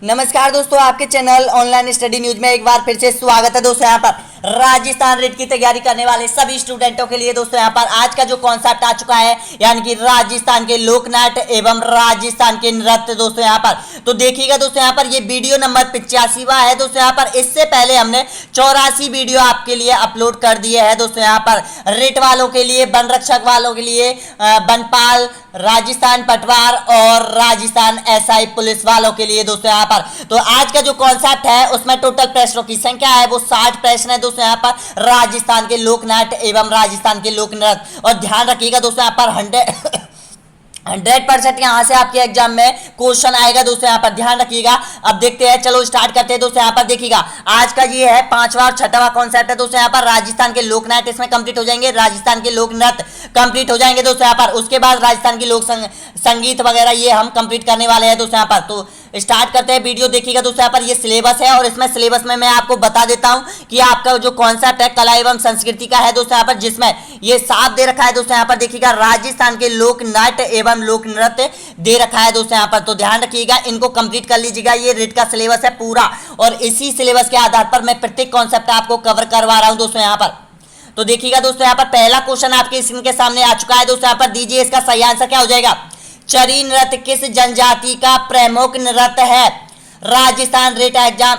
नमस्कार दोस्तों, आपके चैनल ऑनलाइन स्टडी न्यूज में एक बार फिर से स्वागत है। दोस्तों यहाँ पर राजस्थान रेट की तैयारी करने वाले सभी स्टूडेंटों के लिए दोस्तों यहाँ पर आज का जो कॉन्सेप्ट आ चुका है, यानी कि राजस्थान के लोक नाट्य एवं राजस्थान के नृत्य। दोस्तों यहाँ पर तो देखिएगा दोस्तों, यहाँ पर ये वीडियो नंबर 85वां है। दोस्तों यहाँ पर इससे पहले हमने 84 वीडियो आपके लिए अपलोड कर दिए हैं। दोस्तों यहाँ पर रेट वालों के लिए, वन रक्षक वालों के लिए, वनपाल, राजस्थान पटवार और राजस्थान एसआई पुलिस वालों के लिए। दोस्तों यहाँ पर तो आज का जो कॉन्सेप्ट है उसमें टोटल प्रश्नों की संख्या है वो 60 प्रश्न है। दोस्तों यहाँ पर राजस्थान के लोक नाट्य एवं राजस्थान के लोक नृत्य। और ध्यान रखिएगा दोस्तों, यहाँ पर 100% यहाँ से आपके एग्जाम में क्वेश्चन आएगा। दोस्तों यहाँ पर ध्यान रखिएगा। अब देखते हैं, चलो स्टार्ट करते हैं। दोस्तों यहाँ पर देखिएगा, आज का ये है 5वां और 6वां कॉन्सेप्ट है। दोस्तों यहाँ पर राजस्थान के लोक नाट्य इसमें कंप्लीट हो जाएंगे, राजस्थान के लोक नृत्य कंप्लीट हो जाएंगे। दोस्तों यहाँ पर उसके बाद राजस्थान की लोक संगीत वगैरह ये हम कंप्लीट करने वाले हैं। दोस्तों यहाँ पर तो स्टार्ट करते हैं वीडियो। देखिएगा दोस्तों यहाँ पर ये सिलेबस है और इसमें सिलेबस में मैं आपको बता देता हूं कि आपका जो कॉन्सेप्ट है कला एवं संस्कृति का है। दोस्तों यहाँ पर जिसमें ये साफ दे रखा है। दोस्तों यहाँ पर देखिएगा, राजस्थान के लोक नाट्य एवं लोक नृत्य दे रखा है। दोस्तों यहाँ पर तो ध्यान रखिएगा, इनको कंप्लीट कर लीजिएगा। ये रेट का सिलेबस है पूरा और इसी सिलेबस के आधार पर मैं प्रत्येक कॉन्सेप्ट आपको कवर करवा रहा हूं। दोस्तों यहाँ पर तो देखिएगा दोस्तों, यहाँ पर पहला क्वेश्चन आपके स्क्रीन के सामने आ चुका है। दोस्तों यहाँ पर दीजिए, इसका सही आंसर क्या हो जाएगा। चरी नृत्य किस जनजाति का प्रमुख नृत्य है। Rajasthan REET exam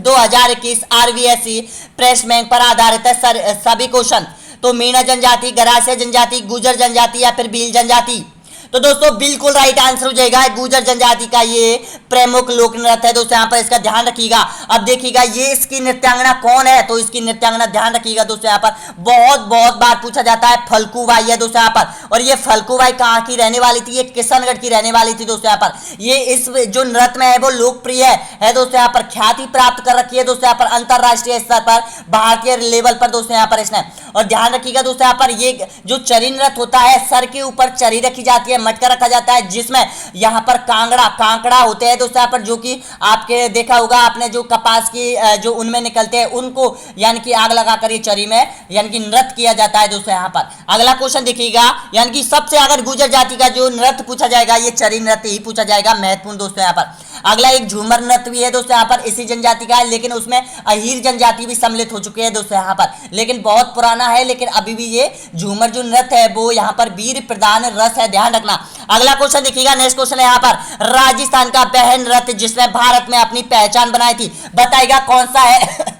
2021 RVSC press bank पर आधारित है सभी क्वेश्चन। तो मीणा जनजाति, गरासिया जनजाति, गुजर जनजाति या फिर भील जनजाति। तो दोस्तों बिल्कुल राइट आंसर हो जाएगा, गुजर जनजाति का ये प्रमुख लोक नृत्य है। दोस्तों यहाँ पर इसका ध्यान रखिएगा। अब देखिएगा ये इसकी नृत्यांगना कौन है, तो इसकी नृत्यांगना ध्यान रखिएगा दोस्तों, यहाँ पर बहुत बार पूछा जाता है, फल्कू बाई है। दोस्तों यहाँ पर और ये फल्कू बाई कहाँ की रहने वाली थी, ये किशनगढ़ की रहने वाली थी। दोस्तों यहाँ पर ये इस जो नृत्य में है वो लोकप्रिय है। दोस्तों यहाँ पर ख्याति प्राप्त कर रखी है। दोस्तों यहाँ पर अंतरराष्ट्रीय स्तर पर, भारतीय लेवल पर दोस्तों यहाँ पर इसने। और ध्यान रखिएगा दोस्तों, यहाँ पर ये जो चरी नृत्य होता है, सर के ऊपर चरी रखी जाती है, मटका रखा जाता है, जिसमें यहाँ पर कांकड़ा होते हैं। दोस्तों यहाँ पर जो कि आपके देखा होगा आपने, जो कपास की जो उनमें निकलते हैं उनको यानी कि आग लगाकर ये चरी में यानी कि नृत्य किया जाता है। दोस्तों यहाँ पर अगला क्वेश्चन देखिएगा, यानी कि सबसे अगर गुजर जाति का जो नृत्य पूछा जाएगा ये चरी नृत्य ही पूछा जाएगा, महत्वपूर्ण। दोस्तों यहाँ पर अगला एक झूमर नृत्य भी है। दोस्तों यहाँ पर इसी जनजाति का है, लेकिन उसमें अहीर जनजाति भी सम्मिलित हो चुके हैं। दोस्तों यहाँ पर लेकिन बहुत पुराना है, लेकिन अभी भी ये झूमर जो नृत्य है वो यहाँ पर वीर प्रधान रस है, ध्यान रखना। अगला क्वेश्चन देखिएगा, नेक्स्ट क्वेश्चन है यहाँ पर, राजस्थान का वह नृत्य जिसने भारत में अपनी पहचान बनाई थी, बताइएगा कौन सा है।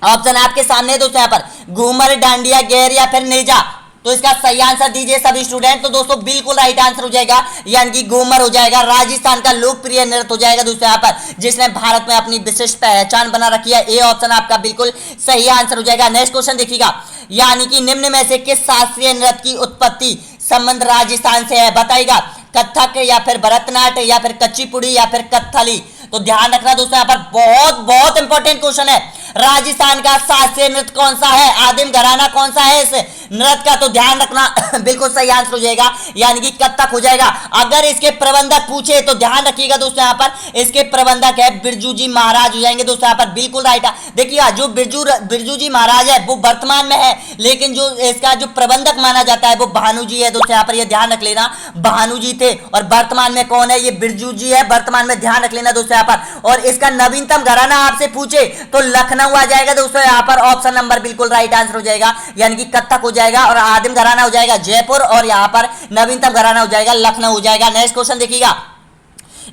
ऑप्शन आपके सामने दोस्तों, यहाँ पर घूमर, डांडिया, गैर या फिर नेजा। तो इसका सही आंसर दीजिए सभी स्टूडेंट। तो दोस्तों बिल्कुल राइट आंसर हो जाएगा, यानी कि घूमर हो जाएगा, राजस्थान का लोकप्रिय नृत्य हो जाएगा। दोस्तों यहाँ पर जिसने भारत में अपनी विशिष्ट पहचान बना रखी है, ये ऑप्शन आपका बिल्कुल सही आंसर हो जाएगा। नेक्स्ट क्वेश्चन देखिएगा, यानी कि निम्न में से किस शास्त्रीय नृत्य की उत्पत्ति संबंध राजस्थान से है, बताइएगा कथक या फिर भरतनाट्य या फिर कच्चीपुड़ी या फिर कत्थली। तो ध्यान रखना दोस्तों, यहाँ पर बहुत इंपॉर्टेंट क्वेश्चन है, राजस्थान का शास्त्रीय नृत्य कौन सा है, आदिम घराना कौन सा है इस नृत्य का। तो ध्यान रखना बिल्कुल सही आंसर हो जाएगा, यानी कि कथक हो जाएगा। अगर इसके प्रबंधक पूछे तो ध्यान रखिएगा दोस्तों, यहाँ पर इसके प्रबंधक है बिरजू जी महाराज हो जाएंगे। दोस्तों यहाँ पर बिल्कुल राइट। देखिएगा जो बिरजू जी महाराज है वो वर्तमान में है, लेकिन जो इसका जो प्रबंधक माना जाता है वो भानु जी है। दोस्तों यहाँ पर ये ध्यान रख लेना, भानु जी थे और वर्तमान में कौन है, ये बिरजू जी है वर्तमान में, ध्यान रख लेना दोस्तों यहाँ पर। और इसका नवीनतम घराना आपसे पूछे तो लखनऊ आ जाएगा। दोस्तों यहाँ पर ऑप्शन नंबर बिल्कुल राइट आंसर हो जाएगा, यानी कि कथक हो जाएगा, और आदिम घराना हो जाएगा जयपुर, और यहाँ पर नवीनतम घराना हो जाएगा लखनऊ हो जाएगा। नेक्स्ट क्वेश्चन देखिएगा,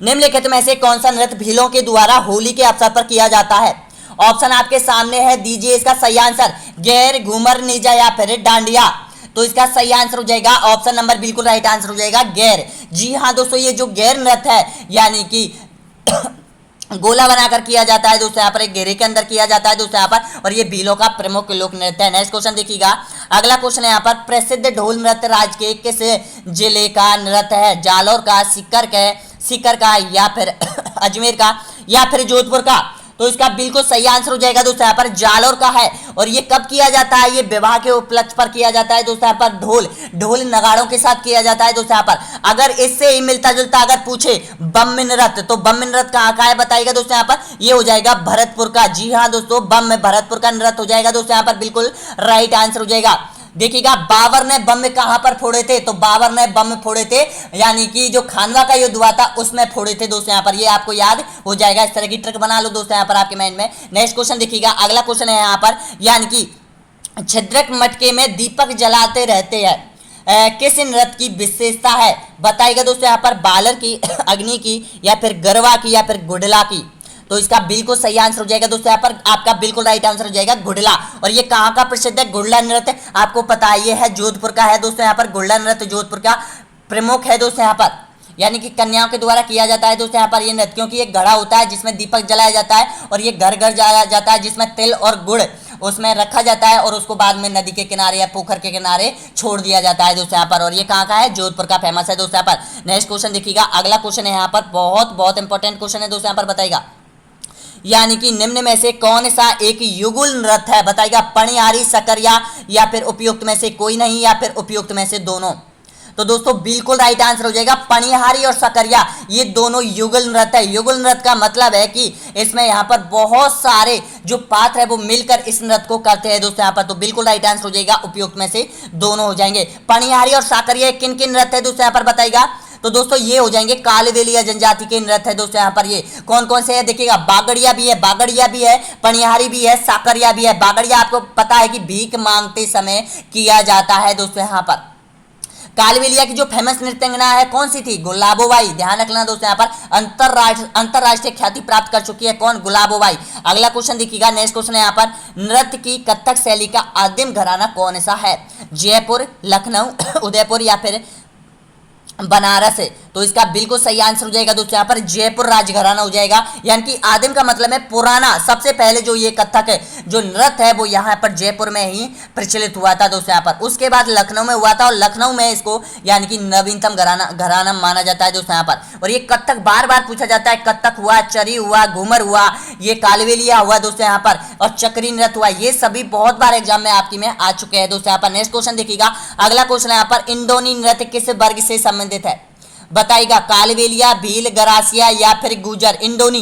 निम्नलिखित में से कौन सा नृत्य भीलों के द्वारा होली के अवसर पर किया जाता है। ऑप्शन आपके सामने है, दीजिए इसका सही आंसर, गैर, घूमर, नीजा या फिर डांडिया। तो इसका सही आंसर हो जाएगा ऑप्शन नंबर बिल्कुल राइट आंसर हो जाएगा गैर। जी हाँ दोस्तों, ये जो गैर नृत्य है यानी कि गोला बनाकर किया जाता है। दोस्तों यहाँ पर एक घेरे के अंदर किया जाता है। दोस्तों यहाँ पर और ये भीलों का प्रमुख लोक नृत्य है। नेक्स्ट क्वेश्चन देखिएगा, अगला क्वेश्चन है यहाँ पर, प्रसिद्ध ढोल नृत्य राज्य के किस जिले का नृत्य है, जालौर का, सीकर का या फिर अजमेर का या फिर जोधपुर का। तो इसका बिल्कुल सही आंसर हो जाएगा दोस्तों यहाँ पर जालौर का है। और ये कब किया जाता है, ये विवाह के उपलक्ष्य पर किया जाता है। दोस्तों यहाँ पर ढोल नगाड़ों के साथ किया जाता है। दोस्तों यहाँ पर अगर इससे ही मिलता जुलता अगर पूछे बम नृत्य, तो बम नृत्य कहाँ का है बताइएगा दोस्तों, यहाँ पर ये हो जाएगा भरतपुर का। जी हाँ दोस्तों, बम में भरतपुर का नृत्य हो जाएगा। दोस्तों यहाँ पर बिल्कुल राइट आंसर हो जाएगा। देखिएगा बाबर ने बम कहां पर फोड़े थे, तो बाबर ने बम फोड़े थे यानी कि जो खानवा का युद्ध हुआ था उसमें फोड़े थे दोस्तों यहाँ पर, ये आपको याद हो जाएगा। इस तरह की ट्रिक बना लो दोस्तों यहाँ पर आपके माइंड में। नेक्स्ट क्वेश्चन देखिएगा, अगला क्वेश्चन है यहाँ पर, यानी कि छिद्रक मटके में दीपक जलाते रहते हैं, किस नृत्य की विशेषता है? बताइएगा दोस्तों यहाँ पर, बालर की, अग्नि की, या फिर गरवा की, या फिर गुडला की। तो इसका बिल्कुल सही आंसर हो जाएगा दोस्तों यहाँ पर, आपका बिल्कुल राइट आंसर हो जाएगा गुडला। और ये कहाँ का प्रसिद्ध है गुडला नृत्य? आपको पता है ये है जोधपुर का है दोस्तों यहाँ पर, गुडला नृत्य जोधपुर का प्रमुख है दोस्तों यहाँ पर, यानी कि कन्याओं के द्वारा किया जाता है दोस्तों यहाँ पर ये नृत्य, क्योंकि एक घड़ा होता है जिसमें दीपक जलाया जाता है और ये घर घर जाया जाता है जिसमें तिल और गुड़ उसमें रखा जाता है और उसको बाद में नदी के किनारे या पोखर के किनारे छोड़ दिया जाता है दोस्तों यहाँ पर। और ये कहाँ का है? जोधपुर का फेमस है दोस्तों यहाँ पर। नेक्स्ट क्वेश्चन देखिएगा, अगला क्वेश्चन है यहाँ पर, बहुत बहुत इंपॉर्टेंट क्वेश्चन है दोस्तों यहाँ पर। बताइएगा यानी कि निम्न में से कौन सा एक युगल नृत्य है? बताइएगा पणिहारी, सकरिया, या फिर उपयुक्त में से कोई नहीं, या फिर उपयुक्त में से दोनों। तो दोस्तों बिल्कुल राइट आंसर हो जाएगा पणिहारी और सकरिया, ये दोनों युगल नृत्य है। युगल नृत्य का मतलब है कि इसमें यहाँ पर बहुत सारे जो पात्र है वो मिलकर इस नृत्य को करते हैं दोस्तों यहाँ पर। तो बिल्कुल राइट आंसर हो जाएगा, उपयुक्त में से दोनों हो जाएंगे। पणिहारी और सकरिया किन किन नृत्य है दोस्तों यहाँ पर? बताइएगा। तो दोस्तों ये हो जाएंगे कालबेलिया जनजाति के नृत्य है दोस्तों यहाँ पर। ये कौन कौन से है देखिएगा, बागड़िया भी है, बागड़िया भी है, पणिहारी भी है, साकरिया भी है। बागड़िया आपको पता है कि भीख मांगते समय किया जाता है दोस्तों यहाँ पर। कालबेलिया की जो फेमस नृत्यांगना है कौन सी थी? गुलाबोबाई। ध्यान रखना दोस्तों यहाँ पर, अंतरराष्ट्रीय ख्याति प्राप्त कर चुकी है कौन? गुलाबोबाई। अगला क्वेश्चन देखिएगा, नेक्स्ट क्वेश्चन है यहाँ पर, नृत्य की कथक शैली का आदिम घराना कौन सा है? जयपुर, लखनऊ, उदयपुर, या फिर बनारस है? तो इसका बिल्कुल सही आंसर हो जाएगा दोस्तों यहाँ पर जयपुर राजघराना हो जाएगा। यानी कि आदिम का मतलब है पुराना, सबसे पहले जो ये कथक है जो नृत्य है वो यहाँ पर जयपुर में ही प्रचलित हुआ था दोस्तों यहाँ पर। उसके बाद लखनऊ में हुआ था और लखनऊ में इसको यानी कि नवीनतम घराना माना जाता है दोस्तों यहाँ पर। और ये कथक बार बार पूछा जाता है, कथक हुआ, चरी हुआ, घूमर हुआ, ये कालबेलिया हुआ दोस्तों यहाँ पर, और चक्री नृत्य हुआ, ये सभी बहुत बार एग्जाम में आपकी में आ चुके हैं दोस्तों यहाँ पर। नेक्स्ट क्वेश्चन देखिएगा, अगला क्वेश्चन यहाँ पर, इंडोनी नृत्य किस वर्ग से संबंधित है? बताइएगा कालबेलिया, भील, गरासिया, या फिर गुजर। इंडोनी,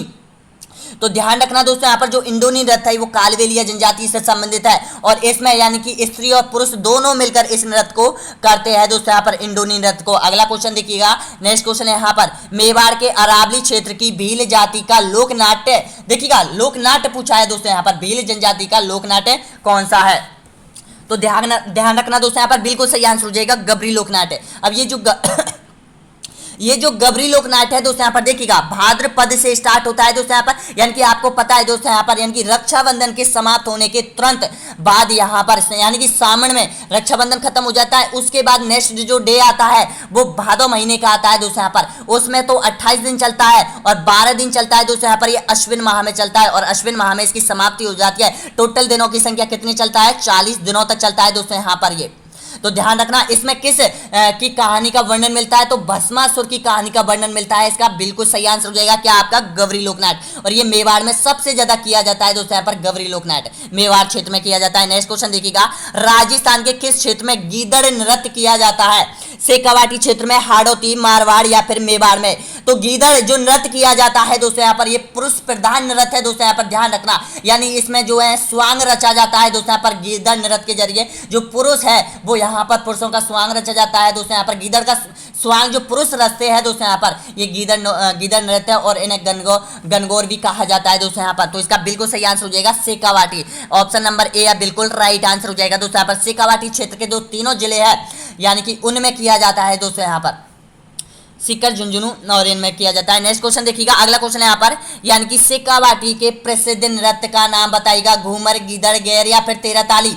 तो ध्यान रखना दोस्तों यहाँ पर जो इंडोनी नृत्य है वो कालबेलिया जनजाति से संबंधित है और इसमें यानी कि स्त्री और पुरुष दोनों मिलकर इस नृत्य को करते हैं दोस्तों यहाँ पर, इंडोनी नृत्य को। अगला क्वेश्चन देखिएगा, नेक्स्ट क्वेश्चन है यहाँ पर, मेवाड़ के अरावली क्षेत्र की भील जाति का लोक नाट्य, देखिएगा लोकनाट्य पूछा है दोस्तों यहाँ पर, भील जनजाति का लोकनाट्य कौन सा है? तो ध्यान रखना दोस्तों यहाँ पर बिल्कुल सही आंसर हो जाएगा गबरी लोकनाट्य। अब ये जो गबरी लोकनाट्य है दोस्तों यहाँ पर देखिएगा भाद्रपद से स्टार्ट होता है दोस्तों यहाँ पर, यानी कि आपको पता है दोस्तों यहाँ पर, यानी कि रक्षाबंधन के समाप्त होने के तुरंत बाद यहाँ पर यानी कि सावन में रक्षाबंधन खत्म हो जाता है, उसके बाद नेक्स्ट जो डे आता है वो भादो महीने का आता है दोस्तों यहाँ पर। उसमें तो 28 दिन चलता है और 12 दिन चलता है दोस्तों यहाँ पर, ये अश्विन माह में चलता है और अश्विन माह में इसकी समाप्ति हो जाती है। टोटल दिनों की संख्या कितनी चलता है? 40 दिनों तक चलता है दोस्तों यहाँ पर ये। तो ध्यान रखना इसमें किस की कहानी का वर्णन मिलता है? तो भस्मासुर की कहानी का वर्णन मिलता है। इसका बिल्कुल सही आंसर हो जाएगा क्या आपका? गबरी लोकनाट्य। और ये मेवाड़ में सबसे ज्यादा किया जाता है दोस्तों यहाँ पर गबरी लोकनाट्य, मेवाड़ क्षेत्र में किया जाता है। नेक्स्ट क्वेश्चन देखिएगा, राजस्थान के किस क्षेत्र में गीदड़ नृत्य किया जाता है? शेखावाटी क्षेत्र में, हाड़ौती, मारवाड़, या फिर मेवाड़ में? तो गीदड़ जो नृत्य किया जाता है दोस्तों यहाँ पर ये पुरुष प्रधान नृत्य है दोस्तों यहाँ पर, ध्यान रखना। यानी इसमें जो है स्वांग रचा जाता है दोस्तों यहाँ पर गीदड़ नृत्य के जरिए, जो पुरुष है वो यहाँ पर पुरुषों का स्वांग रचा जाता है दोस्तों यहाँ पर। गीदड़ का स्वांग जो पुरुष रचते हैं दोस्तों यहाँ पर, ये गीदड़ नृत्य और इन्हें गणगौर भी कहा जाता है दोस्तों यहाँ पर। तो इसका बिल्कुल सही आंसर हो जाएगा शेखावाटी। ऑप्शन नंबर ए बिल्कुल राइट आंसर हो जाएगा दोस्तों यहाँ पर। शेखावाटी क्षेत्र के जो तीनों जिले हैं यानी कि उनमें किया जाता है दोस्तों यहाँ पर, सीकर, झुंझुनू, नौरेन में किया जाता है। नेक्स्ट क्वेश्चन देखिएगा, अगला क्वेश्चन है यहाँ पर, यानी कि शेखावाटी के प्रसिद्ध नृत्य का नाम बताइएगा, घूमर, गीदड़, गैर, या फिर तेरह ताली?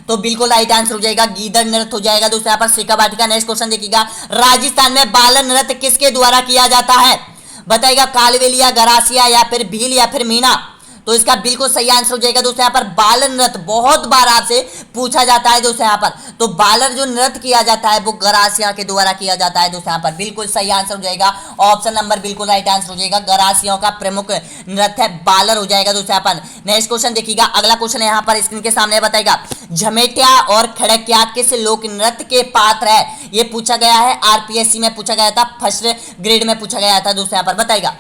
तो बिल्कुल राइट आंसर हो जाएगा गीदड़ नृत्य हो जाएगा दोस्तों यहाँ पर शेखावाटी का। नेक्स्ट क्वेश्चन देखिएगा, राजस्थान में बाल नृत्य किसके द्वारा किया जाता है? बताइएगा कालबेलिया, गरासिया, या फिर भील, या फिर मीना? तो इसका बिल्कुल सही आंसर हो जाएगा दोस्तों यहाँ पर बाल नृत्य। बहुत बार आपसे पूछा जाता है दोस्तों यहाँ पर, तो बालर जो नृत्य किया जाता है वो गरासिया के द्वारा किया जाता है दोस्तों यहाँ पर। बिल्कुल सही आंसर हो जाएगा, ऑप्शन नंबर बिल्कुल राइट आंसर हो जाएगा। गरासियों का प्रमुख नृत्य है बालर हो जाएगा दोस्तों यहाँ पर। नेक्स्ट क्वेश्चन देखिएगा, अगला क्वेश्चन है यहाँ पर स्क्रीन के सामने, बताएगा झमेटिया और खड़किया किस लोक नृत्य के पात्र है? ये पूछा गया है, आरपीएससी में पूछा गया था, फर्स्ट ग्रेड में पूछा गया था दोस्तों यहाँ पर। बताएगा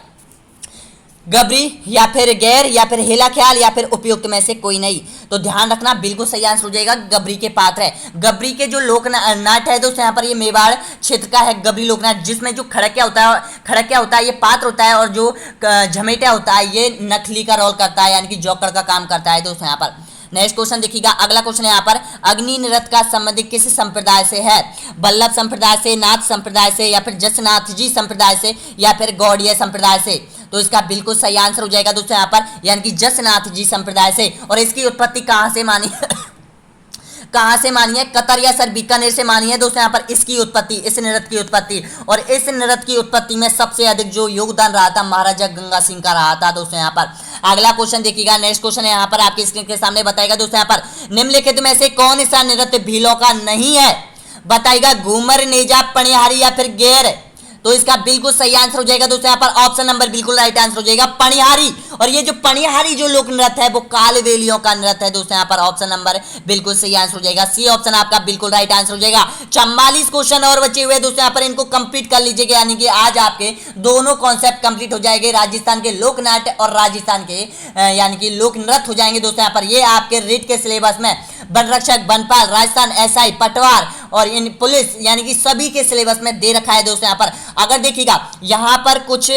गबरी या फिर गैर या फिर हेला ख्याल या फिर उपयुक्त में से कोई नहीं। तो ध्यान रखना, बिल्कुल सही आंसर हो जाएगा गबरी के पात्र है। गबरी के जो लोक नाट्य है दोस्तों यहाँ पर ये मेवाड़ क्षेत्र का है गबरी लोकनाट्य, जिसमें जो खड़किया होता है ये पात्र होता है, और जो झमेटा होता है ये नकली का रोल करता है, यानी कि जोकर का काम करता है दोस्तों यहाँ पर। नेक्स्ट क्वेश्चन देखिएगा, अगला क्वेश्चन है यहाँ पर, अग्नि नृत्य का संबंध किस संप्रदाय से है? वल्लभ संप्रदाय से, नाथ संप्रदाय से, या फिर जसनाथ जी संप्रदाय से, या फिर गौड़ीय संप्रदाय से? तो इसका बिल्कुल सही आंसर हो जाएगा दोस्तों यहाँ पर, यानी कि जसनाथ जी संप्रदाय से। और इसकी उत्पत्ति कहाँ से मानी कहाँ से मानी है? कतर या सर बीकानेर से मानी है दोस्तों यहाँ पर इसकी उत्पत्ति, इस नृत्य की उत्पत्ति। और इस नृत्य की उत्पत्ति में सबसे अधिक जो योगदान रहा था महाराजा गंगा सिंह का रहा था दोस्तों यहाँ पर। अगला क्वेश्चन देखिएगा, नेक्स्ट क्वेश्चन है यहाँ पर आपकी स्क्रीन के सामने, बताएगा दोस्तों यहाँ पर, निम्नलिखित में से कौन सा नृत्य भीलों का नहीं है? बताएगा घूमर, नेजा, पणिहारी या फिर गैर? तो इसका बिल्कुल सही आंसर हो जाएगा दोस्तों यहाँ पर ऑप्शन नंबर बिल्कुल राइट आंसर हो जाएगा पणिहारी। और ये जो पणिहारी जो लोक नृत्य है वो कालवेलियों का नृत्य है दोस्तों यहाँ पर, ऑप्शन नंबर बिल्कुल सही आंसर हो जाएगा, सी ऑप्शन आपका बिल्कुल राइट आंसर हो जाएगा। 44 क्वेश्चन और बचे हुए दोस्तों यहाँ पर, इनको कंप्लीट कर लीजिएगा, यानी कि आज आपके दोनों कॉन्सेप्ट कंप्लीट हो जाएंगे, राजस्थान के लोक नाट्य और राजस्थान के यानी कि लोक नृत्य हो जाएंगे दोस्तों यहाँ पर। ये आपके रीट के सिलेबस में वन रक्षक, वनपाल, राजस्थान एसआई, पटवार और इन पुलिस यानी कि सभी के सिलेबस में दे रखा है दोस्तों यहाँ पर। अगर देखिएगा यहाँ पर कुछ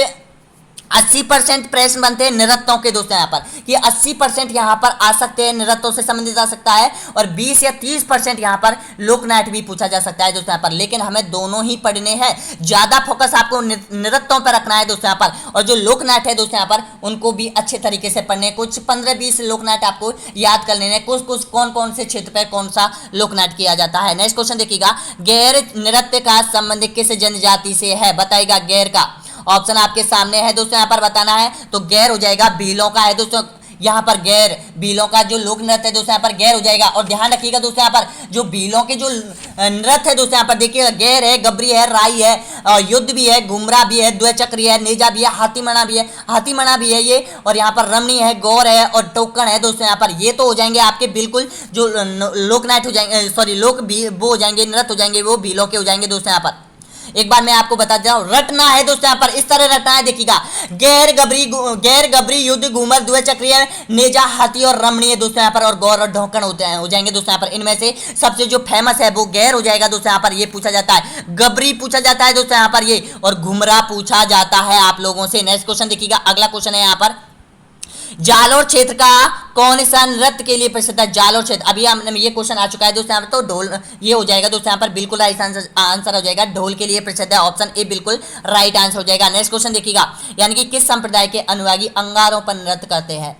80% प्रश्न बनते हैं नृत्यों के दोस्तों यहाँ पर, कि 80% यहाँ पर आ सकते हैं, नृत्यों से संबंधित आ सकता है, और 20 या 30% यहाँ पर लोकनाट्य भी पूछा जा सकता है दोस्तों यहाँ पर। लेकिन हमें दोनों ही पढ़ने हैं, ज्यादा फोकस आपको नृत्यों पर रखना है दोस्तों यहाँ पर, और जो लोकनाट्य है दोस्तों यहाँ पर उनको भी अच्छे तरीके से पढ़ने, कुछ 15-20 लोकनाट्य आपको याद कर लेने, कुछ कौन कौन से क्षेत्र पर कौन सा लोकनाट्य किया जाता है। नेक्स्ट क्वेश्चन देखिएगा, गैर नृत्य का संबंध किस जनजाति से है? बताएगा गैर का, ऑप्शन आपके सामने है दोस्तों यहाँ पर, बताना है तो गैर हो जाएगा भीलों का है दोस्तों यहाँ पर, गैर भीलों का जो लोक नृत्य है दोस्तों यहाँ पर गैर हो जाएगा। और ध्यान रखिएगा दोस्तों यहाँ पर जो भीलों के जो नृत्य है दोस्तों यहाँ पर देखिएगा, गैर है, गबरी है, राई है, युद्ध भी है, घुमरा भी है, द्वैचक्री है, नेजा भी है, हाथीमणा भी है ये, और यहाँ पर रमणी है, गौर है और टोकन है दोस्तों यहाँ पर। ये तो हो जाएंगे आपके बिल्कुल जो लोकनाट्य हो जाएंगे, सॉरी लोक वो हो जाएंगे, नृत्य हो जाएंगे, वो भीलों के हो जाएंगे दोस्तों यहाँ पर। एक बार मैं आपको बता देता हूं, रटना है दोस्तों यहाँ पर, इस तरह रटना है, देखिएगा गैर गबरी, युद्ध, घूमर, द्वैचक्रीय, नेजा, हाथी और रमणीय दोस्तों यहाँ पर, और गौर और ढोकन होते हैं हो जाएंगे दोस्तों यहाँ पर। इनमें से सबसे जो फेमस है वो गैर हो जाएगा दोस्तों यहाँ पर, ये पूछा जाता है, गबरी पूछा जाता है दोस्तों यहाँ पर ये, और घुमरा पूछा जाता है आप लोगों से। नेक्स्ट क्वेश्चन देखिएगा, अगला क्वेश्चन है यहाँ पर, जालोर क्षेत्र का कौन सा नृत्य के लिए प्रसिद्ध है? जालोर क्षेत्र, अभी हमने ये क्वेश्चन आ चुका है दोस्तों यहाँ पर, तो ढोल ये हो जाएगा दोस्तों यहाँ पर, बिल्कुल राइट आंसर हो जाएगा, ढोल के लिए प्रसिद्ध है, ऑप्शन ए बिल्कुल राइट आंसर हो जाएगा। नेक्स्ट क्वेश्चन देखिएगा, यानी कि किस संप्रदाय के अनुयायी अंगारों पर नृत्य करते हैं?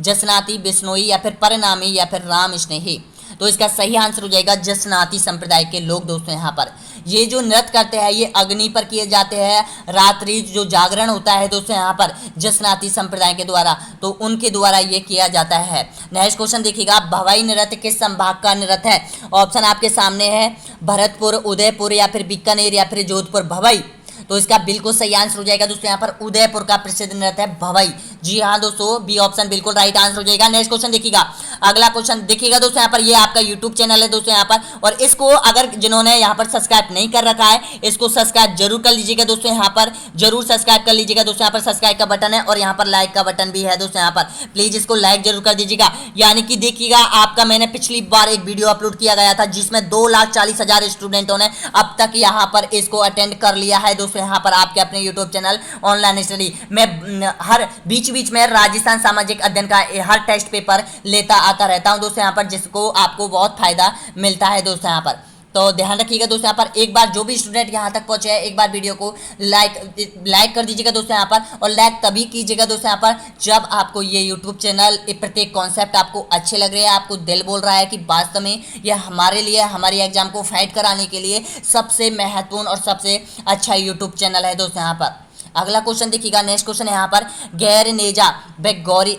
जसनाती, बिश्नोई या फिर परिणामी या फिर राम स्नेही? तो इसका सही आंसर हो जाएगा जसनाती संप्रदाय के लोग दोस्तों यहाँ पर। ये जो नृत्य करते हैं ये अग्नि पर किए जाते हैं, रात्रि जो जागरण होता है दोस्तों यहाँ पर जसनाती संप्रदाय के द्वारा, तो उनके द्वारा ये किया जाता है। नेक्स्ट क्वेश्चन देखिएगा, भवाई नृत्य किस संभाग का नृत्य है? ऑप्शन आपके सामने है, भरतपुर, उदयपुर या फिर बीकानेर या फिर जोधपुर। भवाई, तो इसका बिल्कुल सही आंसर हो जाएगा दोस्तों यहाँ पर उदयपुर का प्रसिद्ध नृत्य है भवाई। जी हाँ दोस्तों, बी ऑप्शन बिल्कुल राइट आंसर हो जाएगा। नेक्स्ट क्वेश्चन देखिएगा, अगला क्वेश्चन देखिएगा दोस्तों यहाँ पर, ये आपका यूट्यूब चैनल है दोस्तों यहाँ पर, और इसको अगर जिन्होंने यहाँ पर सब्सक्राइब नहीं कर रखा है इसको सब्सक्राइब जरूर कर लीजिएगा दोस्तों यहाँ पर, जरूर सब्सक्राइब कर लीजिएगा दोस्तों यहाँ पर, सब्सक्राइब का बटन है और यहाँ पर लाइक का बटन भी है दोस्तों यहाँ पर, प्लीज इसको लाइक जरूर कर दीजिएगा। यानी कि देखिएगा आपका मैंने पिछली बार एक वीडियो अपलोड किया गया था जिसमें 2,40,000 स्टूडेंटों ने अब तक यहाँ पर इसको अटेंड कर लिया है दोस्तों यहाँ पर, आपके अपने यूट्यूब चैनल ऑनलाइन स्टडी। मैं हर बीच बीच में राजस्थान सामाजिक अध्ययन का हर टेस्ट पेपर लेता आता रहता हूं दोस्तों यहाँ पर, जिसको आपको बहुत फायदा मिलता है दोस्तों यहाँ पर। तो ध्यान रखिएगा दोस्तों यहाँ पर, एक बार जो भी स्टूडेंट यहाँ तक पहुंचे हैं एक बार वीडियो को लाइक कर दीजिएगा दोस्तों यहाँ पर, और लाइक तभी कीजिएगा दोस्तों यहाँ पर जब आपको ये यूट्यूब चैनल प्रत्येक कॉन्सेप्ट आपको अच्छे लग रहे हैं, आपको दिल बोल रहा है कि वास्तव में ये हमारे लिए हमारी एग्जाम को फाइट कराने के लिए सबसे महत्वपूर्ण और सबसे अच्छा यूट्यूब चैनल है दोस्तों यहाँ पर। अगला क्वेश्चन देखिएगा, नेक्स्ट क्वेश्चन है यहाँ पर, गैर नेजा व गौरी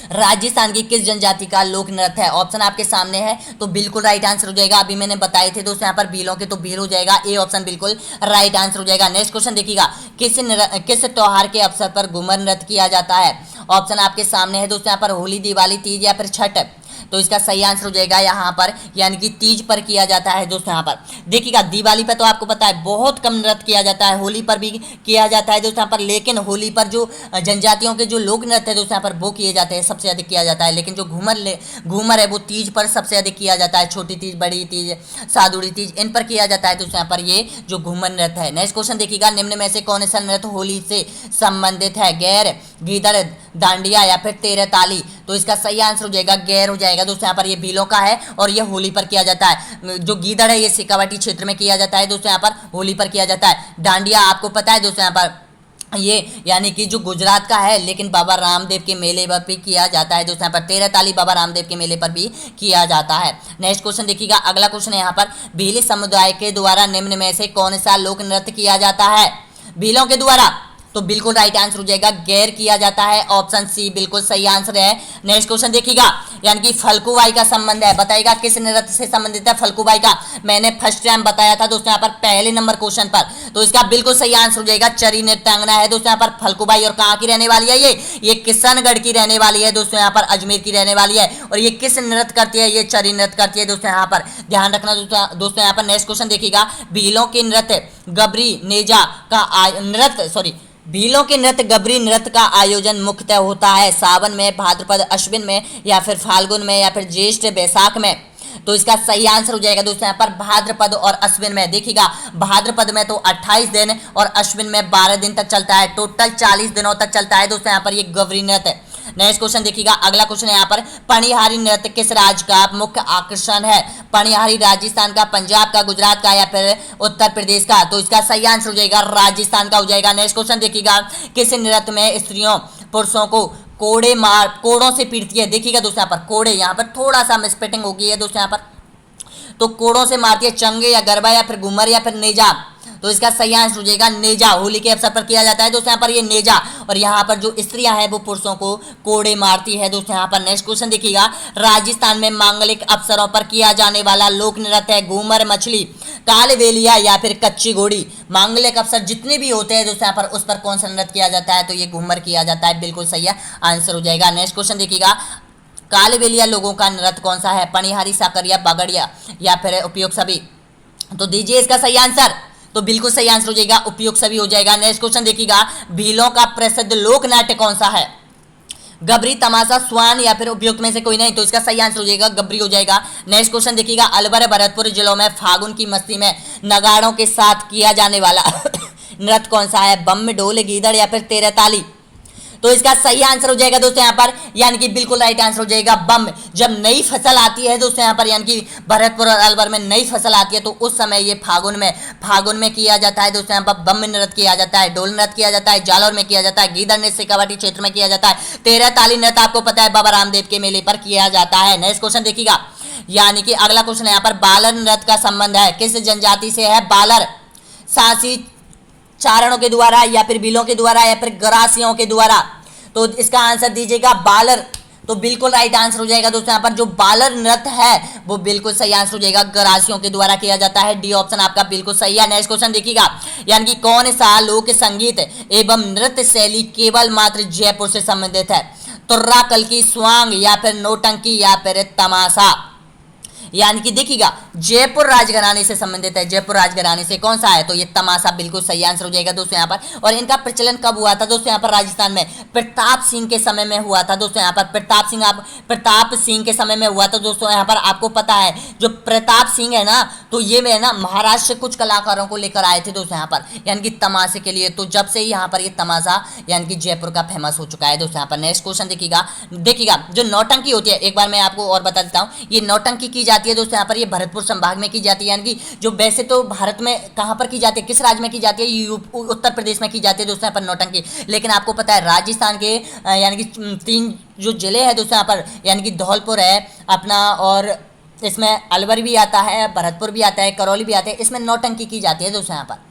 राजस्थान की किस जनजाति का लोक नृत्य है? ऑप्शन आपके सामने है, तो बिल्कुल राइट आंसर हो जाएगा। अभी मैंने बताए थे दोस्तों यहाँ पर भीलों के, तो भील हो जाएगा, ए ऑप्शन बिल्कुल राइट आंसर हो जाएगा। नेक्स्ट क्वेश्चन देखिएगा, किस त्योहार के अवसर पर घूमर नृत्य किया जाता है? ऑप्शन आपके सामने है दोस्तों यहाँ पर, होली, दिवाली, तीज या फिर छठ। तो इसका सही आंसर हो जाएगा यहाँ पर यानी कि तीज पर किया जाता है दोस्तों। यहाँ पर देखिएगा दिवाली पर तो आपको पता है बहुत कम नृत्य किया जाता है, होली पर भी किया जाता है दोस्तों यहाँ पर, लेकिन होली पर जो जनजातियों के जो लोक नृत्य है दोस्तों यहाँ पर वो किए जाते हैं, सबसे अधिक किया जाता है। लेकिन जो घूमर है वो तीज पर सबसे अधिक किया जाता है, छोटी तीज, बड़ी तीज, सादुड़ी तीज, इन पर किया जाता है दोस्तों यहाँ पर ये जो घूमर नृत्य है। नेक्स्ट क्वेश्चन देखिएगा, निम्न में से कौन सा नृत्य होली से संबंधित है? गैर, गीदड़, डांडिया या फिर तेरह ताली? तो इसका सही आंसर हो जाएगा गैर हो जाएगा दोस्तों। यहाँ पर ये भीलों का है और ये होली पर किया जाता है। जो गीदड़ है ये शेखावाटी क्षेत्र में किया जाता है दोस्तों, यहाँ पर होली पर किया जाता है। डांडिया आपको पता है दोस्तों यहाँ पर ये यानी कि जो गुजरात का है, लेकिन बाबा रामदेव के मेले पर भी किया जाता है दोस्तों यहाँ पर। तेरह ताली बाबा रामदेव के मेले पर भी किया जाता है। नेक्स्ट क्वेश्चन देखिएगा, अगला क्वेश्चन है यहाँ पर, भील समुदाय के द्वारा निम्न में से कौन सा लोक नृत्य किया जाता है? भीलों के द्वारा, तो बिल्कुल राइट आंसर हो जाएगा गैर किया जाता है, ऑप्शन सी बिल्कुल सही आंसर है। नेक्स्ट क्वेश्चन देखिएगा, यानी कि फल्गुबाई का संबंध है, बताइएगा किस नृत्य से संबंधित है फल्गुबाई का? मैंने फर्स्ट टाइम बताया था दोस्तों यहाँ पर पहले नंबर क्वेश्चन पर, तो इसका बिल्कुल सही आंसर हो जाएगा चरी नृत्यांगना है दोस्तों यहाँ पर फल्गुबाई। और कहाँ की रहने वाली है ये किशनगढ़ की रहने वाली है दोस्तों यहाँ पर, अजमेर की रहने वाली है। और ये किस नृत्य करती है? ये चरी नृत्य करती है दोस्तों यहाँ पर, ध्यान रखना दोस्तों यहाँ पर। नेक्स्ट क्वेश्चन देखिएगा, भीलों के नृत्य गबरी नेजा का भीलों के नृत्य गबरी नृत्य का आयोजन मुख्यतः होता है सावन में, भाद्रपद, अश्विन में या फिर फाल्गुन में या फिर ज्येष्ठ, बैसाख में? तो इसका सही आंसर हो जाएगा दोस्तों यहाँ पर भाद्रपद और अश्विन में। देखिएगा भाद्रपद में तो 28 दिन और अश्विन में 12 दिन तक चलता है, टोटल 40 दिनों तक चलता है दोस्तों यहाँ पर ये गबरी नृत्य। नेक्स्ट क्वेश्चन देखिएगा, अगला क्वेश्चन है यहाँ पर, पनिहारी नृत्य किस राज्य का मुख्य आकर्षण है? पनिहारी राजस्थान का, पंजाब का, गुजरात का या फिर उत्तर प्रदेश का? तो इसका सही आंसर हो जाएगा राजस्थान का हो जाएगा। नेक्स्ट क्वेश्चन देखिएगा, किस नृत्य में स्त्रियों पुरुषों को कोड़ों से पीटती है? देखिएगा दोस्तों यहाँ पर कोड़े, यहाँ पर थोड़ा सा मिसपेटिंग हो गई है दोस्तों यहाँ पर, तो कोड़ों से मारती है, चंगे या गरबा या फिर घूमर या फिर नेजा? तो इसका सही आंसर हो जाएगा नेजा। होली के अवसर पर किया जाता है दोस्तों यहाँ पर ये नेजा, और यहाँ पर जो स्त्रियां हैं वो पुरुषों को कोड़े मारती है दोस्तों यहाँ पर। नेक्स्ट क्वेश्चन देखिएगा, राजस्थान में मांगलिक अवसरों पर किया जाने वाला लोक नृत्य है घूमर, मछली, कालबेलिया या फिर कच्ची घोड़ी? मांगलिक अवसर जितने भी होते हैं दोस्तों यहाँ पर उस पर कौन सा नृत्य किया जाता है? तो ये घूमर किया जाता है, बिल्कुल सही है आंसर हो जाएगा। नेक्स्ट क्वेश्चन देखिएगा, कालबेलिया लोगों का नृत्य कौन सा है? पनिहारी, साकरिया, बागड़िया या फिर उपयोग सभी? तो दीजिए इसका सही आंसर, तो बिल्कुल सही आंसर हो जाएगा उपयोग सभी हो जाएगा। नेक्स्ट क्वेश्चन देखिएगा, भीलों का प्रसिद्ध लोक नाट्य कौन सा है? गबरी, तमाशा, स्वान या फिर उपयुक्त में से कोई नहीं? तो इसका सही आंसर हो जाएगा गबरी हो जाएगा। नेक्स्ट क्वेश्चन देखिएगा, अलवर, भरतपुर जिलों में फागुन की मस्ती में नगाड़ों के साथ किया जाने वाला नृत्य कौन सा है? बम, ढोल, गीदड़ या फिर तेरह ताली? तो इसका सही आंसर हो जाएगा दोस्तों यहाँ पर, यानी कि बिल्कुल राइट आंसर हो जाएगा बम। जब नई फसल आती है दोस्तों यहाँ पर, यानी कि भरतपुर और अलवर में नई फसल आती है तो उस समय ये फागुन में किया जाता है दोस्तों यहाँ पर। बम नृत्य किया जाता है, ढोल नृत्य किया जाता है, जालौर में किया जाता है, गीदड़ नृत्य शेखावाटी क्षेत्र में किया जाता है, तेरह ताली नृत्य आपको पता है बाबा रामदेव के मेले पर किया जाता है। नेक्स्ट क्वेश्चन देखिएगा, यानी कि अगला क्वेश्चन यहाँ पर, बालर नृत्य का संबंध है किस जनजाति से है? बालर सासी चारणों के द्वारा या फिर भीलों के द्वारा या फिर गरासियों के द्वारा? तो इसका आंसर दीजिएगा बालर, तो बिल्कुल राइट आंसर हो जाएगा दोस्तों यहाँ पर। जो बालर नृत्य है वो बिल्कुल सही आंसर हो जाएगा, गरासियों के द्वारा किया जाता है, डी ऑप्शन आपका बिल्कुल सही है। नेक्स्ट क्वेश्चन देखिएगा, यानी कि कौन सा लोक संगीत एवं नृत्य शैली केवल मात्र जयपुर से संबंधित है? तुर्रा, कलकी, स्वांग या फिर नौटंकी या फिर तमाशा? यानी कि देखिएगा जयपुर राजघराने से संबंधित है, जयपुर राजघराने से कौन सा है? तो ये तमाशा बिल्कुल सही आंसर हो जाएगा दोस्तों यहाँ पर। और इनका प्रचलन कब हुआ था दोस्तों यहाँ पर? राजस्थान में प्रताप सिंह के समय में हुआ था दोस्तों यहाँ पर। प्रताप सिंह के समय में हुआ था दोस्तों यहाँ पर। आपको पता है जो प्रताप सिंह है ना, तो ये में ना महाराष्ट्र से कुछ कलाकारों को लेकर आए थे दोस्तों यहाँ पर, यानी कि तमाशे के लिए। तो जब से ही यहाँ पर ये तमाशा यानी कि जयपुर का फेमस हो चुका है दोस्तों यहाँ पर। नेक्स्ट क्वेश्चन देखिएगा जो नौटंकी होती है, एक बार मैं आपको और बता देता हूँ, ये नौटंकी की जाती है दोस्तों यहाँ पर, ये भरतपुर संभाग में की जाती है, यानी कि जो वैसे तो भारत में कहाँ पर की जाती है, किस राज्य में की जाती है? उत्तर प्रदेश में की जाती है दोस्तों यहाँ पर नौटंकी। लेकिन आपको पता है राजस्थान के यानी कि 3 जो जिले हैं दोस्तों यहाँ पर, यानी कि धौलपुर है अपना, और इसमें अलवर भी आता है, भरतपुर भी आता है, करौली भी आता है, इसमें नौटंकी की जाती है दोस्तों यहाँ पर।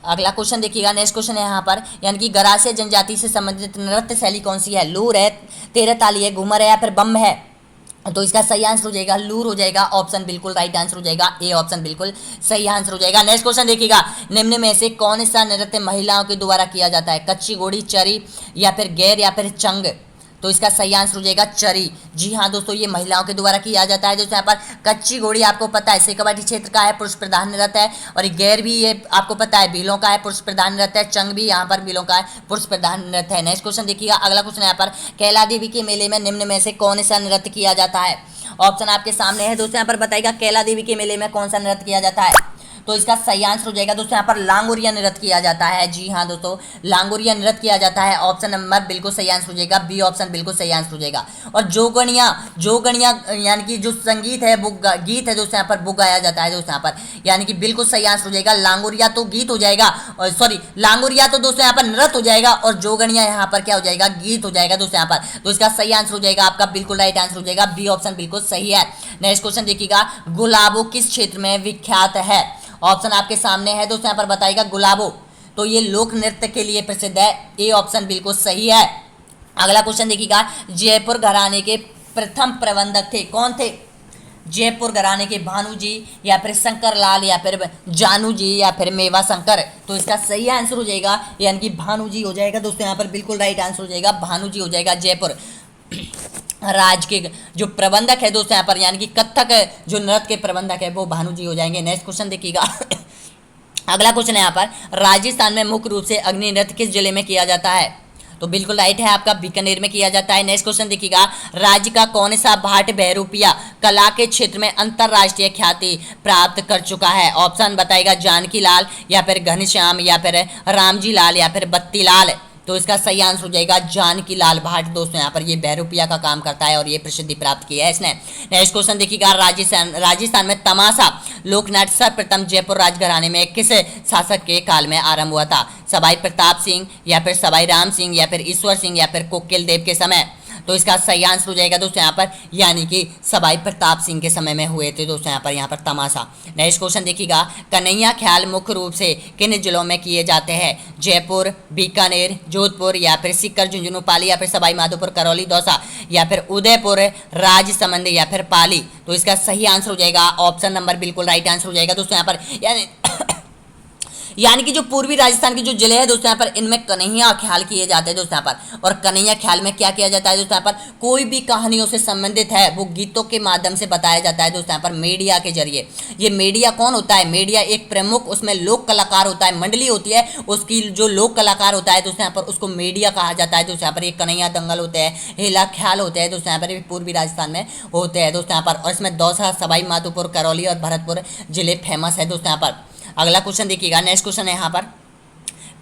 अगला क्वेश्चन देखिएगा, नेक्स्ट क्वेश्चन है यहाँ पर, यानी कि गरासिया जनजाति से संबंधित नृत्य शैली कौन सी है? लूर है, तेरह ताली है, घूमर है या फिर बम है? तो इसका सही आंसर हो जाएगा लूर हो जाएगा, ऑप्शन बिल्कुल राइट आंसर हो जाएगा, ए ऑप्शन बिल्कुल सही आंसर हो जाएगा। नेक्स्ट क्वेश्चन देखिएगा, निम्न में से कौन सा नृत्य महिलाओं के द्वारा किया जाता है? कच्ची घोड़ी, चरी या फिर गैर या फिर चंग? तो इसका सही आंसर हो जाएगा चरी। जी हाँ दोस्तों, ये महिलाओं के द्वारा किया जाता है दोस्तों। यहाँ पर कच्ची घोड़ी आपको पता है शेखावाटी क्षेत्र का है, पुरुष प्रधान नृत्य है। और गैर भी ये आपको पता है भीलों का है, पुरुष प्रधान नृत्य है। चंग भी यहाँ पर भीलों का है, पुरुष प्रधान नृत्य है। नेक्स्ट क्वेश्चन देखिएगा, अगला क्वेश्चन यहाँ पर कैला देवी के मेले में निम्न में से कौन सा नृत्य किया जाता है। ऑप्शन आपके सामने है दोस्तों। यहाँ पर बताइएगा कैला देवी के मेले में कौन सा नृत्य किया जाता है। तो इसका सही आंसर हो जाएगा दोस्तों यहाँ पर लांगुरिया नृत्य किया जाता है। जी हाँ दोस्तों, लांगुरिया नृत्य किया जाता है। ऑप्शन नंबर बिल्कुल सही आंसर हो जाएगा, बी ऑप्शन बिल्कुल सही आंसर हो जाएगा। और जोगणिया यानी कि जो संगीत है वो गीत है दोस्तों यहाँ पर वो गाया जाता है दोस्तों यहाँ पर, यानी कि बिल्कुल सही आंसर हो जाएगा। लांगुरिया तो गीत हो जाएगा, और सॉरी लांगुरिया तो दोस्तों यहाँ पर नृत्य हो जाएगा, और जोगणिया यहाँ पर क्या हो जाएगा, गीत हो जाएगा दोस्तों यहाँ पर। तो इसका सही आंसर हो जाएगा आपका बिल्कुल राइट आंसर हो जाएगा, बी ऑप्शन बिल्कुल सही है। नेक्स्ट क्वेश्चन देखिएगा, गुलाबो किस क्षेत्र में विख्यात है। ऑप्शन आपके सामने है दोस्तों, यहाँ पर बताइएगा गुलाबो तो ये लोक नृत्य के लिए प्रसिद्ध है, ए ऑप्शन बिल्कुल सही है। अगला क्वेश्चन देखिएगा, जयपुर घराने के प्रथम प्रबंधक थे, कौन थे। जयपुर घराने के भानु जी, या फिर शंकर लाल, या फिर जानू जी, या फिर मेवा शंकर। तो इसका सही आंसर हो जाएगा यानी कि भानु जी हो जाएगा दोस्तों यहाँ पर, बिल्कुल राइट आंसर हो जाएगा, भानु जी हो जाएगा। जयपुर राज के जो प्रबंधक है दोस्तों यहाँ पर, यानी कि कथक जो नृत्य के प्रबंधक है वो भानु जी हो जाएंगे। नेक्स्ट क्वेश्चन देखिएगा अगला क्वेश्चन है यहाँ पर, राजस्थान में मुख्य रूप से अग्नि नृत्य किस जिले में किया जाता है। तो बिल्कुल राइट है आपका, बीकानेर में किया जाता है। नेक्स्ट क्वेश्चन देखिएगा, राज्य का कौन सा भाट बहरूपिया कला के क्षेत्र में अंतरराष्ट्रीय ख्याति प्राप्त कर चुका है। ऑप्शन बताएगा जानकी लाल, या फिर घनश्याम, या फिर रामजी लाल, या फिर बत्ती लाल। तो इसका सही आंसर हो जाएगा जानकी लाल भाट दोस्तों यहाँ पर, ये बहरूपिया का काम करता है और ये प्रसिद्धि प्राप्त की है इसने। नेक्स्ट क्वेश्चन देखिएगा, राजस्थान में तमाशा लोकनाट्य सर्वप्रथम जयपुर राजघराने में किस शासक के काल में आरंभ हुआ था। सवाई प्रताप सिंह, या फिर सवाई राम सिंह, या फिर ईश्वर सिंह, या फिर कोकिल देव के समय। तो इसका सही आंसर हो जाएगा दोस्तों यहाँ पर, यानी कि सवाई प्रताप सिंह के समय में हुए थे दोस्तों यहाँ पर तमाशा। नेक्स्ट क्वेश्चन देखिएगा, कन्हैया ख्याल मुख्य रूप से किन जिलों में किए जाते हैं। जयपुर, बीकानेर, जोधपुर, या फिर सीकर, झुंझुनू, पाली, या फिर सवाई माधोपुर, करौली, दौसा, या फिर उदयपुर, राजसमंद, या फिर पाली। तो इसका सही आंसर हो जाएगा ऑप्शन नंबर बिल्कुल राइट आंसर हो जाएगा दोस्तों यहाँ पर, यानी कि जो पूर्वी राजस्थान के जो जिले हैं दोस्तों यहाँ पर, इनमें कन्हैया ख्याल किए जाते हैं दोस्तों यहाँ पर। और कन्हैया ख्याल में क्या किया जाता है दोस्तों यहाँ पर, कोई भी कहानियों से संबंधित है वो गीतों के माध्यम से बताया जाता है दोस्तों यहाँ पर, मीडिया के जरिए। ये मीडिया कौन होता है, मीडिया एक प्रमुख उसमें लोक कलाकार होता है, मंडली होती है उसकी, जो लोक कलाकार होता है दोस्तों यहाँ पर उसको मीडिया कहा जाता है दोस्तों यहाँ पर। ये कन्हैया दंगल होते हैं, हेला ख्याल होते हैं दोस्तों यहाँ पर, पूर्वी राजस्थान में होते हैं दोस्तों यहाँ पर। और इसमें दौसा, सवाई माधोपुर, करौली और भरतपुर जिले फेमस है दोस्तों यहाँ पर। अगला क्वेश्चन देखिएगा, नेक्स्ट क्वेश्चन है यहाँ पर,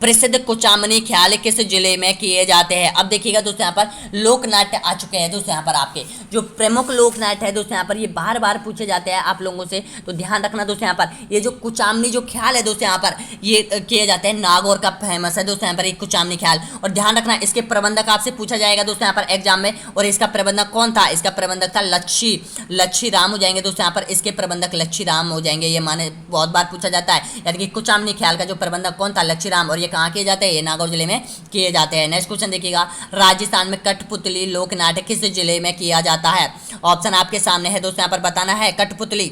प्रसिद्ध कुचामनी ख्याल किस जिले में किए जाते हैं। अब देखिएगा दोस्तों यहाँ पर लोक नाट्य आ चुके हैं दोस्तों यहाँ पर, आपके जो प्रमुख लोक नाट्य है दोस्तों यहाँ पर, ये बार बार पूछे जाते हैं आप लोगों से, तो ध्यान रखना दोस्तों यहाँ पर। ये जो कुचामनी जो ख्याल है दोस्तों यहाँ पर, ये किए जाते हैं, नागौर का फेमस है दोस्तों यहाँ पर एक कुचामनी ख्याल। और ध्यान रखना इसके प्रबंधक आपसे पूछा जाएगा दोस्तों यहाँ पर एग्जाम में, और इसका प्रबंधक कौन था। इसका प्रबंधक था लच्छी राम हो जाएंगे दोस्तों यहाँ पर, इसके प्रबंधक लच्छी राम हो जाएंगे। ये माने बहुत बार पूछा जाता है, यानी कि कुचामनी ख्याल का जो प्रबंधक कौन था, लच्छी राम। और ये कहाँ किए जाते हैं, ये नागौर जिले में किए जाते हैं। नेक्स्ट क्वेश्चन देखिएगा, राजस्थान में कठपुतली लोक नाट्य किस जिले में किया जाता है। ऑप्शन आपके सामने है दोस्तों यहाँ पर, बताना है कठपुतली।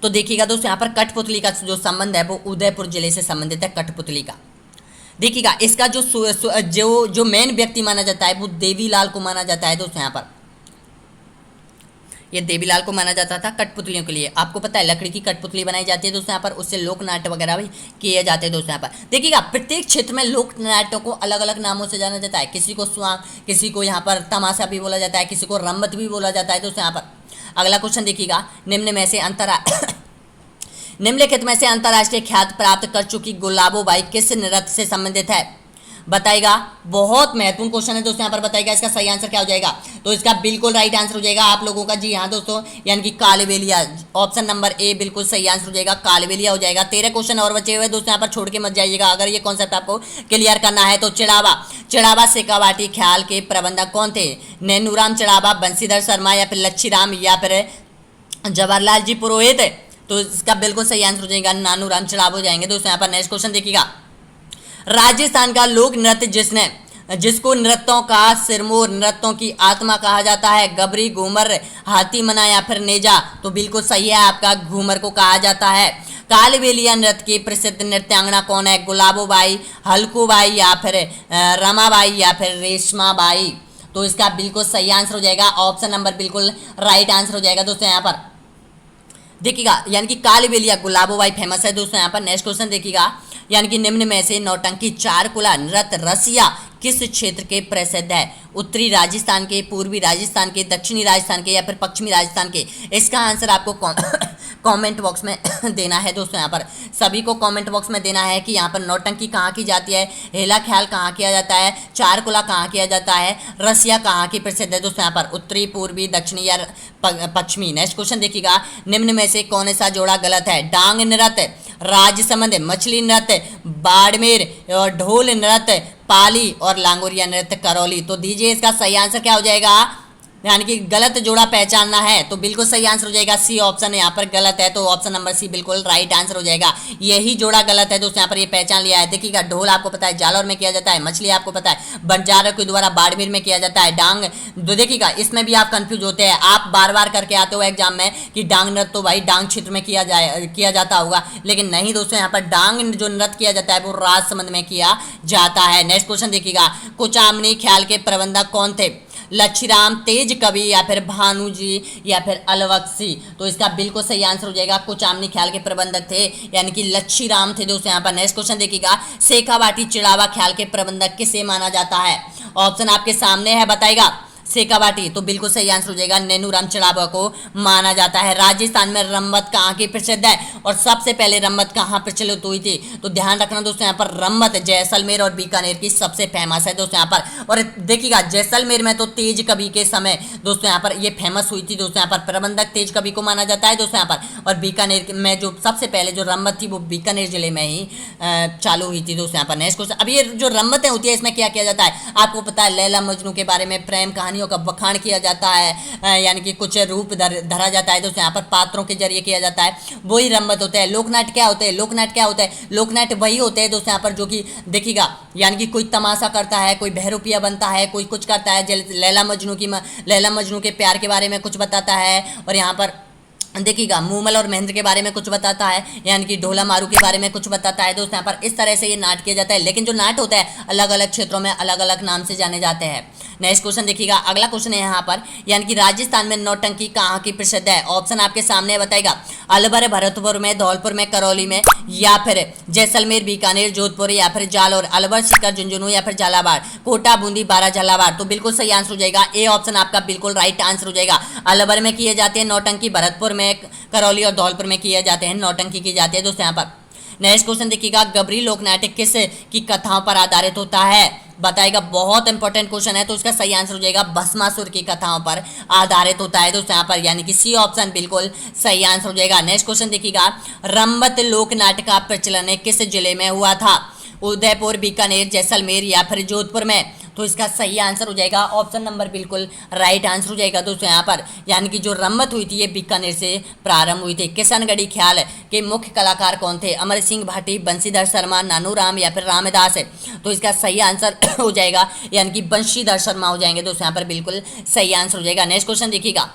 तो देखिएगा दोस्तों यहाँ पर कठपुतली का जो संबंध है वो उदयपुर जिले से संबंधित है कठपुतली का। देखिएगा इसका जो मेन व्यक्ति माना जाता है वो देवीलाल को माना जाता है दोस्तों यहाँ पर, ये देवीलाल को माना जाता था कठपुतलियों के लिए। आपको पता है लकड़ी की कठपुतली बनाई जाती है दोस्तों यहाँ पर, उससे लोक नाट्य वगैरह भी किए जाते हैं दोस्तों यहाँ पर। देखिएगा प्रत्येक क्षेत्र में लोक नाट्यों को अलग अलग नामों से जाना जाता है, किसी को स्वांग, किसी को यहाँ पर तमाशा भी बोला जाता है, किसी को रम्मत भी बोला जाता है दोस्तों यहाँ पर। अगला क्वेश्चन देखिएगा, निम्नलिखित में से अंतर्राष्ट्रीय ख्याति प्राप्त कर चुकी गुलाबोबाई किस नृत्य से संबंधित है। बताएगा, बहुत महत्वपूर्ण क्वेश्चन है दोस्तों यहाँ पर, बताएगा इसका सही आंसर क्या हो जाएगा। तो इसका बिल्कुल राइट आंसर हो जाएगा आप लोगों का, जी हाँ दोस्तों, यानी कि कालबेलिया। ऑप्शन नंबर ए बिल्कुल सही आंसर हो जाएगा, कालबेलिया हो जाएगा। 13 क्वेश्चन और बचे हुए दोस्तों यहाँ पर, छोड़ के मत जाइएगा अगर ये कॉन्सेप्ट आपको क्लियर करना है। तो चिड़ावा शेखावाटी ख्याल के प्रबंधक कौन थे। नैनूराम चिड़ावा, बंशीधर शर्मा, या फिर लच्छी राम, या फिर जवाहरलाल जी पुरोहित। तो इसका बिल्कुल सही आंसर हो जाएगा नानूराम चिड़ावा हो जाएंगे दोस्तों यहाँ पर। नेक्स्ट क्वेश्चन देखिएगा, राजस्थान का लोक नृत्य जिसको नृत्यों का सिरमौर, नृत्यों की आत्मा कहा जाता है, गबरी, घूमर, हाथी मना, या फिर नेजा। तो बिल्कुल सही है आपका, घूमर को कहा जाता है। कालबेलिया नृत्य की प्रसिद्ध नृत्यांगना कौन है। गुलाबोबाई, हल्कूबाई, या फिर रमाबाई, या फिर रेशमाबाई। तो इसका बिल्कुल सही आंसर हो जाएगा ऑप्शन नंबर बिल्कुल राइट आंसर हो जाएगा दोस्तों यहाँ पर। देखिएगा यानी कि कालीबेलिया गुलाबोबाई फेमस है दोस्तों यहाँ पर। नेक्स्ट क्वेश्चन देखिएगा, यानी कि निम्न में से नौटंकी चारकुला नृत्य रसिया किस क्षेत्र के प्रसिद्ध है? उत्तरी राजस्थान के, पूर्वी राजस्थान के, दक्षिणी राजस्थान के या फिर पश्चिमी राजस्थान के? इसका आंसर आपको कमेंट बॉक्स में देना है दोस्तों यहाँ पर। सभी को कमेंट बॉक्स में देना है कि यहाँ पर नौटंकी कहाँ की जाती है, हेला ख्याल कहाँ किया जाता है, चारकुला कहाँ किया जाता है, रसिया कहाँ की प्रसिद्ध है दोस्तों यहाँ पर, उत्तरी, पूर्वी, दक्षिणी या पश्चिमी? नेक्स्ट क्वेश्चन देखिएगा, निम्न में से कौन सा जोड़ा गलत है? डांग नृत्य, राजसमंद, मछली नृत्य, बाड़मेर और ढोल नृत्य, पाली और लांगोरिया नृत्य करौली? तो दीजिए इसका सही आंसर क्या हो जाएगा, यानी कि गलत जोड़ा पहचानना है तो बिल्कुल सही आंसर हो जाएगा सी ऑप्शन यहाँ पर गलत है, तो ऑप्शन नंबर सी बिल्कुल राइट आंसर हो जाएगा। यही जोड़ा गलत है दोस्तों यहाँ पर, ये पहचान लिया है। देखिएगा ढोल आपको पता है जालौर में किया जाता है, मछली आपको पता है बंजारा के द्वारा बाड़मेर में किया जाता है, डांग देखिएगा इसमें भी आप कंफ्यूज होते हैं, आप बार बार करके आते हो एग्जाम में कि डांग नृत्य तो भाई डांग क्षेत्र में किया जाता होगा, लेकिन नहीं दोस्तों यहाँ पर डांग जो नृत्य किया जाता है वो राजसमंद में किया जाता है। नेक्स्ट क्वेश्चन देखिएगा, कुचामनी ख्याल के प्रबंधक कौन थे? लच्छीराम, तेज कवि या फिर भानु जी या फिर अलवक्सी? तो इसका बिल्कुल सही आंसर हो जाएगा कुचामनी ख्याल के प्रबंधक थे यानी कि लच्छीराम थे दोस्तों यहाँ पर। नेक्स्ट क्वेश्चन देखिएगा, शेखावाटी चिड़ावा ख्याल के प्रबंधक किसे माना जाता है? ऑप्शन आपके सामने है, बताएगा। शेखावाटी, तो बिल्कुल सही आंसर हो जाएगा नैनूराम चिड़ावा को माना जाता है। राजस्थान में रम्मत कहाँ की प्रसिद्ध है और सबसे पहले रम्मत कहाँ प्रचलित हुई थी? तो ध्यान रखना दोस्तों यहाँ पर रम्मत जैसलमेर और बीकानेर की सबसे फेमस है दोस्तों यहाँ पर। और देखिएगा जैसलमेर में तो तेज कवि के समय दोस्तों यहाँ पर ये फेमस हुई थी दोस्तों यहाँ पर, प्रबंधक तेज कवि को माना जाता है दोस्तों यहाँ पर। और बीकानेर में जो सबसे पहले जो रम्मत थी वो बीकानेर जिले में ही चालू हुई थी दोस्तों यहाँ पर। नेक्स्ट क्वेश्चन, अब ये जो रम्मतें होती है इसमें क्या किया जाता है? आपको पता है लैला मजनू के बारे में, प्रेम कहानी का बखान किया जाता है, यानी कि कुछ रूप धरा जाता है दोस्तों यहाँ पर, पात्रों के जरिए किया जाता है, वही रम्मत होता है। लोकनाट्य क्या होते हैं? लोकनाट्य क्या होता है? लोकनाट्य वही होते हैं दोस्तों यहाँ पर जो कि देखिएगा यानी कि कोई तमाशा करता है, कोई बहरूपिया बनता है, कोई कुछ करता है, लैला मजनू के प्यार के बारे में कुछ बताता है, और यहाँ पर देखिएगा मूमल और महेंद्र के बारे में कुछ बताता है, यानी कि ढोला मारू के बारे में कुछ बताता है दोस्तों यहाँ पर। इस तरह से ये नाट किया जाता है, लेकिन जो नाट होता है अलग अलग क्षेत्रों में अलग अलग नाम से जाने जाते हैं। नेक्स्ट क्वेश्चन देखिएगा, अगला क्वेश्चन है यहाँ पर, यानी कि राजस्थान में नौटंकी कहाँ की प्रसिद्ध है? ऑप्शन आपके सामने बताएगा, अलवर, भरतपुर में, धौलपुर में, करौली में या फिर जैसलमेर, बीकानेर, जोधपुर या फिर जालौर, अलवर, सीकर, झुंझुनू या फिर झालावाड़, कोटा, बूंदी, बारा, झालावाड़? तो बिल्कुल सही आंसर हो जाएगा ए ऑप्शन आपका बिल्कुल राइट आंसर हो जाएगा। अलवर में किए जाते हैं नौटंकी, भरतपुर में, करौली और धौलपुर में किए जाते हैं नौटंकी की जाती है दोस्तों यहाँ पर। नेक्स्ट क्वेश्चन देखिएगा, गबरी लोकनाट्य किस की कथाओं पर आधारित होता है? बताएगा, बहुत इंपॉर्टेंट क्वेश्चन है, तो इसका सही आंसर हो जाएगा भस्मासुर की कथाओं पर आधारित होता है दोस्तों यहाँ पर, यानी कि सी ऑप्शन बिल्कुल सही आंसर हो जाएगा। नेक्स्ट क्वेश्चन देखिएगा, रम्मत लोकनाट्य का प्रचलन किस जिले में हुआ था? उदयपुर, बीकानेर, जैसलमेर या फिर जोधपुर में? तो इसका सही आंसर हो जाएगा ऑप्शन नंबर बिल्कुल राइट आंसर हो जाएगा दोस्तों यहाँ पर, यानी कि जो रम्मत हुई थी ये बीकानेर से प्रारंभ हुई थी। किशनगढ़ी ख्याल के मुख्य कलाकार कौन थे? अमर सिंह भाटी, बंशीधर शर्मा, नानूराम या फिर रामदास? तो इसका सही आंसर हो जाएगा यानी कि बंशीधर शर्मा हो जाएंगे दोस्तों यहाँ पर, बिल्कुल सही आंसर हो जाएगा। नेक्स्ट क्वेश्चन देखिएगा,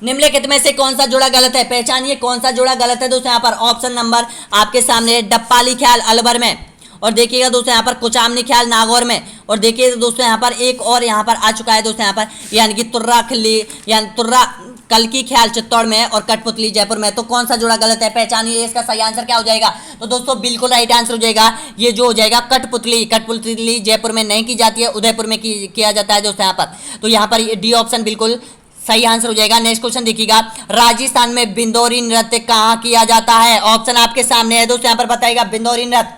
निम्नलिखित में से कौन सा जोड़ा गलत है? पहचानिए कौन सा जोड़ा गलत है दोस्तों यहाँ पर। ऑप्शन नंबर आपके सामने, डप्पाली ख्याल अलवर में, और देखिएगा दोस्तों यहाँ पर कुचामनी ख्याल नागौर में, और देखिए दोस्तों यहाँ पर एक और यहाँ पर आ चुका है दोस्तों यहाँ पर, यानी कि तुर्रा खिल्ली यानी तुर्रा कलकी ख्याल चित्तौड़ में और कठपुतली जयपुर में। तो कौन सा जोड़ा गलत है? पहचानिए, इसका सही आंसर क्या हो जाएगा? तो दोस्तों बिल्कुल राइट आंसर हो जाएगा ये जो हो जाएगा कठपुतली। कठपुतली जयपुर में नहीं की जाती है, उदयपुर में किया जाता है दोस्तों यहाँ पर। तो यहाँ पर डी ऑप्शन बिल्कुल सही आंसर हो जाएगा। नेक्स्ट क्वेश्चन देखिएगा, राजस्थान में बिंदौरी नृत्य कहाँ किया जाता है? ऑप्शन आपके सामने है दोस्तों यहाँ पर, बताइएगा बिंदौरी नृत्य।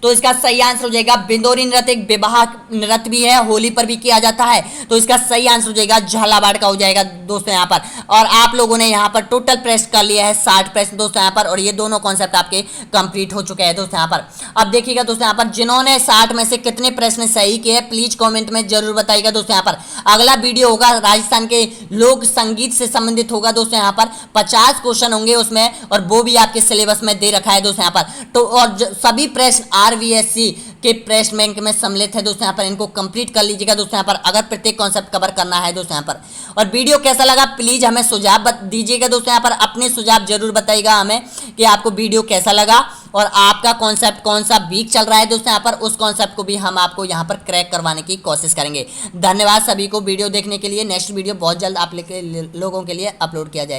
तो इसका सही आंसर हो जाएगा बिंदौरी नृत्य एक विवाह नृत्य भी है, होली पर भी किया जाता है, तो इसका सही आंसर हो जाएगा झालावाड़ का हो जाएगा दोस्तों यहाँ पर। और आप लोगों ने यहाँ पर टोटल प्रश्न कर लिया है 60 प्रश्न दोस्तों यहाँ पर, और ये दोनों कॉन्सेप्ट आपके कंप्लीट हो चुके हैं दोस्तों यहाँ पर। अब देखिएगा दोस्तों यहाँ पर जिन्होंने 60 में से कितने प्रश्न सही किए प्लीज कॉमेंट में जरूर बताइएगा दोस्तों यहाँ पर। अगला वीडियो होगा राजस्थान के लोक संगीत से संबंधित होगा दोस्तों यहाँ पर, 50 क्वेश्चन होंगे उसमें, और वो भी आपके सिलेबस में दे रखा है दोस्तों यहाँ पर। तो और सभी प्रश्न RVSC के प्रेस बैंक में सम्मिलित है दोस्तों यहाँ पर, इनको कंप्लीट कर लीजिएगा दोस्तों यहाँ पर, अगर प्रत्येक कॉन्सेप्ट कवर करना है दोस्तों यहाँ पर। और वीडियो कैसा लगा प्लीज हमें सुझाव दीजिएगा दोस्तों यहाँ पर, अपने सुझाव जरूर बताइएगा हमें कि आपको वीडियो कैसा लगा और आपका कॉन्सेप्ट कौन सा वीक चल रहा है दोस्तों यहाँ पर, उस कॉन्सेप्ट को भी हम आपको यहाँ पर क्रैक करवाने की कोशिश करेंगे। धन्यवाद सभी को वीडियो देखने के लिए। नेक्स्ट वीडियो बहुत जल्द आप लोगों के लिए अपलोड किया जाएगा।